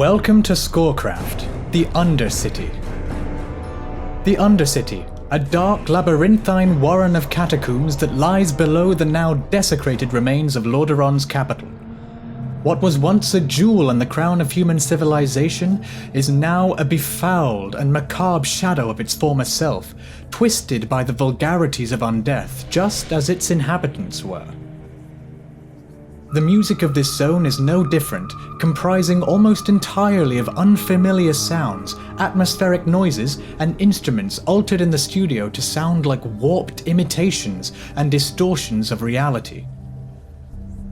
Welcome to ScoreCraft, the Undercity. The Undercity, a dark labyrinthine warren of catacombs that lies below the now desecrated remains of Lordaeron's capital. What was once a jewel in the crown of human civilization is now a befouled and macabre shadow of its former self, twisted by the vulgarities of undeath, just as its inhabitants were. The music of this zone is no different, comprising almost entirely of unfamiliar sounds, atmospheric noises, and instruments altered in the studio to sound like warped imitations and distortions of reality.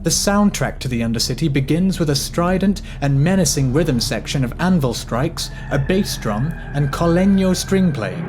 The soundtrack to the Undercity begins with a strident and menacing rhythm section of anvil strikes, a bass drum, and colegno string playing.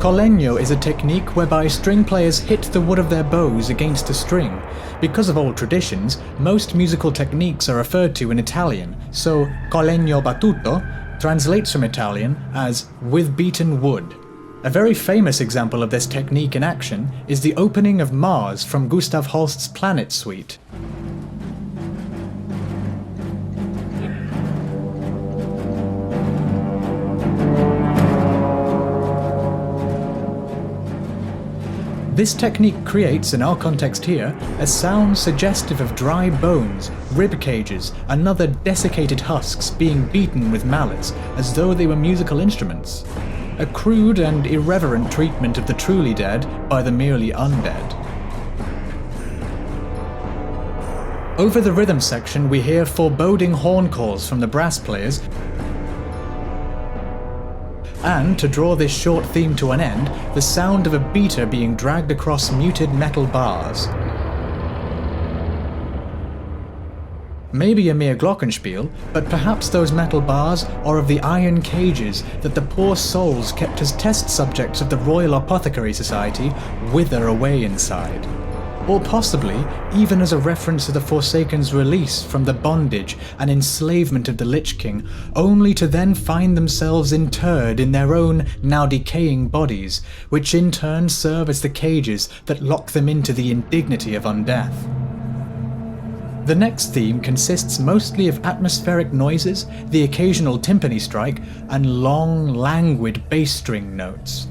Colegno is a technique whereby string players hit the wood of their bows against a string. Because of old traditions, most musical techniques are referred to in Italian, so colegno battuto translates from Italian as with beaten wood. A very famous example of this technique in action is the opening of Mars from Gustav Holst's Planet Suite. This technique creates, in our context here, a sound suggestive of dry bones, rib cages, and other desiccated husks being beaten with mallets as though they were musical instruments. A crude and irreverent treatment of the truly dead by the merely undead. Over the rhythm section we hear foreboding horn calls from the brass players, and, to draw this short theme to an end, the sound of a beater being dragged across muted metal bars. Maybe a mere glockenspiel, but perhaps those metal bars are of the iron cages that the poor souls kept as test subjects of the Royal Apothecary Society wither away inside. Or possibly even as a reference to the Forsaken's release from the bondage and enslavement of the Lich King, only to then find themselves interred in their own now decaying bodies, which in turn serve as the cages that lock them into the indignity of undeath. The next theme consists mostly of atmospheric noises, the occasional timpani strike, and long, languid bass string notes.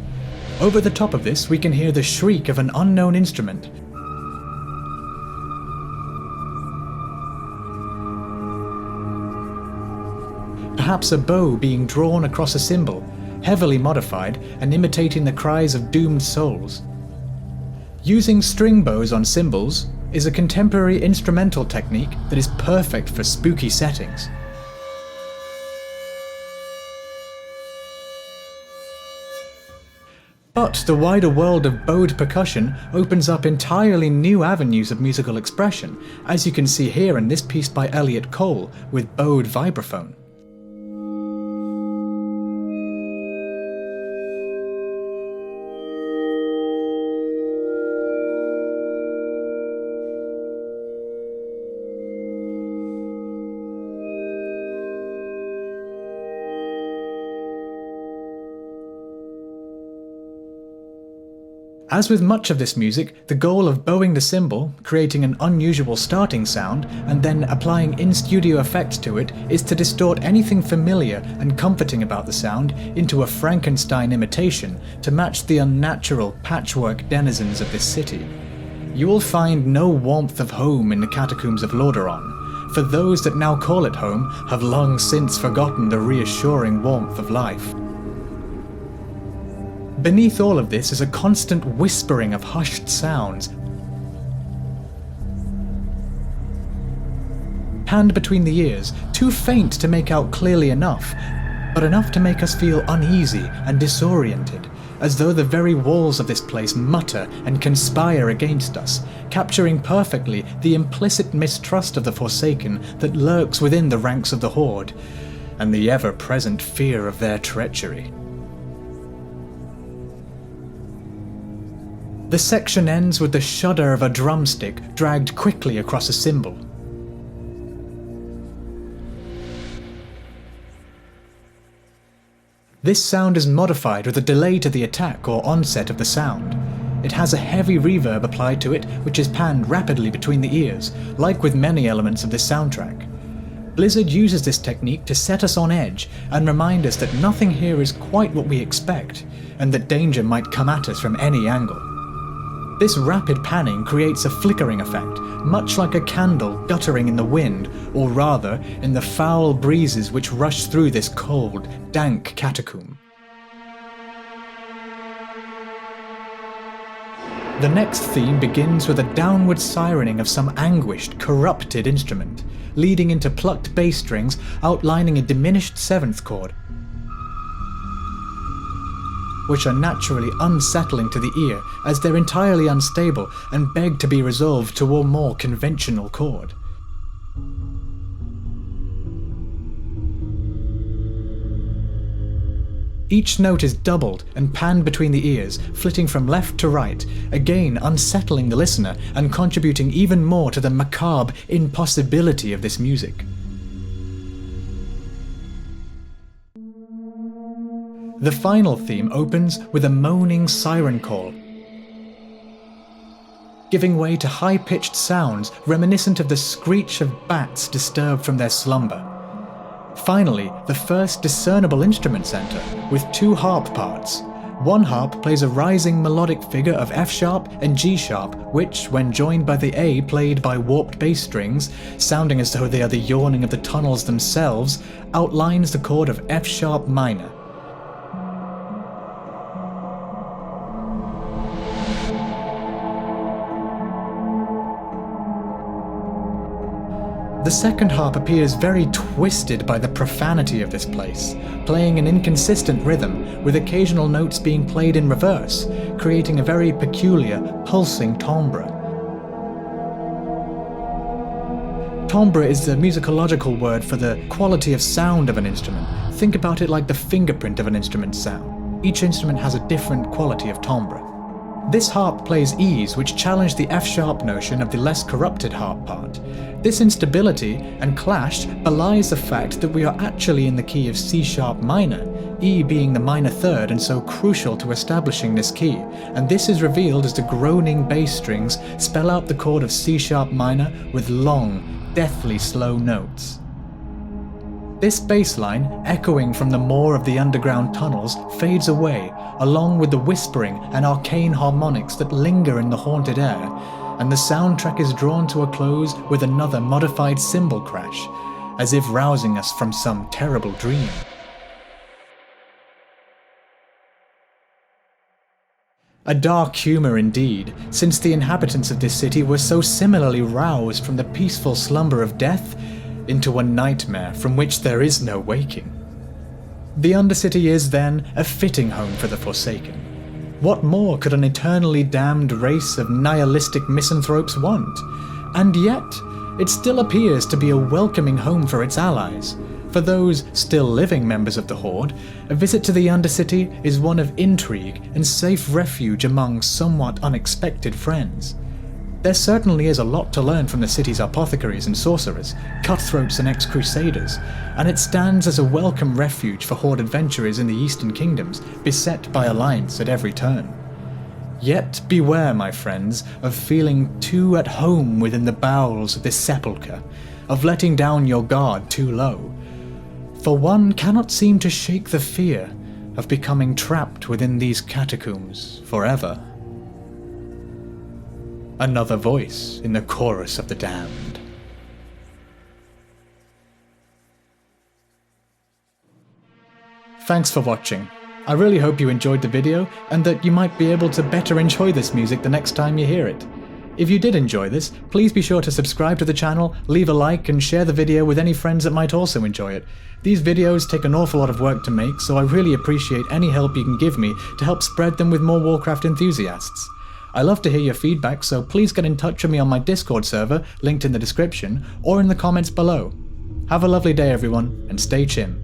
Over the top of this we can hear the shriek of an unknown instrument, perhaps a bow being drawn across a cymbal, heavily modified and imitating the cries of doomed souls. Using string bows on cymbals is a contemporary instrumental technique that is perfect for spooky settings. But the wider world of bowed percussion opens up entirely new avenues of musical expression, as you can see here in this piece by Elliot Cole with bowed vibraphone. As with much of this music, the goal of bowing the cymbal, creating an unusual starting sound, and then applying in-studio effects to it is to distort anything familiar and comforting about the sound into a Frankenstein imitation to match the unnatural patchwork denizens of this city. You will find no warmth of home in the catacombs of Lordaeron, for those that now call it home have long since forgotten the reassuring warmth of life. Beneath all of this is a constant whispering of hushed sounds, panned between the ears, too faint to make out clearly enough, but enough to make us feel uneasy and disoriented, as though the very walls of this place mutter and conspire against us, capturing perfectly the implicit mistrust of the Forsaken that lurks within the ranks of the Horde, and the ever-present fear of their treachery. The section ends with the shudder of a drumstick dragged quickly across a cymbal. This sound is modified with a delay to the attack or onset of the sound. It has a heavy reverb applied to it, which is panned rapidly between the ears, like with many elements of this soundtrack. Blizzard uses this technique to set us on edge and remind us that nothing here is quite what we expect, and that danger might come at us from any angle. This rapid panning creates a flickering effect, much like a candle guttering in the wind, or rather, in the foul breezes which rush through this cold, dank catacomb. The next theme begins with a downward sirening of some anguished, corrupted instrument, leading into plucked bass strings outlining a diminished seventh chord, which are naturally unsettling to the ear as they're entirely unstable and beg to be resolved to a more conventional chord. Each note is doubled and panned between the ears, flitting from left to right, again unsettling the listener and contributing even more to the macabre impossibility of this music. The final theme opens with a moaning siren call, giving way to high-pitched sounds reminiscent of the screech of bats disturbed from their slumber. Finally, the first discernible instrument center, with two harp parts. One harp plays a rising melodic figure of F-sharp and G-sharp, which, when joined by the A played by warped bass strings, sounding as though they are the yawning of the tunnels themselves, outlines the chord of F-sharp minor. The second harp appears very twisted by the profanity of this place, playing an inconsistent rhythm, with occasional notes being played in reverse, creating a very peculiar, pulsing timbre. Timbre is the musicological word for the quality of sound of an instrument. Think about it like the fingerprint of an instrument's sound. Each instrument has a different quality of timbre. This harp plays E's, which challenge the F-sharp notion of the less corrupted harp part. This instability and clash belies the fact that we are actually in the key of C-sharp minor, E being the minor third and so crucial to establishing this key, and this is revealed as the groaning bass strings spell out the chord of C-sharp minor with long, deathly slow notes. This bass line, echoing from the maw of the underground tunnels, fades away, along with the whispering and arcane harmonics that linger in the haunted air, and the soundtrack is drawn to a close with another modified cymbal crash, as if rousing us from some terrible dream. A dark humor indeed, since the inhabitants of this city were so similarly roused from the peaceful slumber of death into a nightmare from which there is no waking. The Undercity is, then, a fitting home for the Forsaken. What more could an eternally damned race of nihilistic misanthropes want? And yet, it still appears to be a welcoming home for its allies. For those still living members of the Horde, a visit to the Undercity is one of intrigue and safe refuge among somewhat unexpected friends. There certainly is a lot to learn from the city's apothecaries and sorcerers, cutthroats and ex-crusaders, and it stands as a welcome refuge for Horde adventurers in the Eastern Kingdoms, beset by alliance at every turn. Yet beware, my friends, of feeling too at home within the bowels of this sepulchre, of letting down your guard too low, for one cannot seem to shake the fear of becoming trapped within these catacombs forever. Another voice in the chorus of the damned. Thanks for watching. I really hope you enjoyed the video and that you might be able to better enjoy this music the next time you hear it. If you did enjoy this, please be sure to subscribe to the channel, leave a like and share the video with any friends that might also enjoy it. These videos take an awful lot of work to make, so I really appreciate any help you can give me to help spread them with more Warcraft enthusiasts. I love to hear your feedback, so please get in touch with me on my Discord server, linked in the description, or in the comments below. Have a lovely day everyone, and stay chim.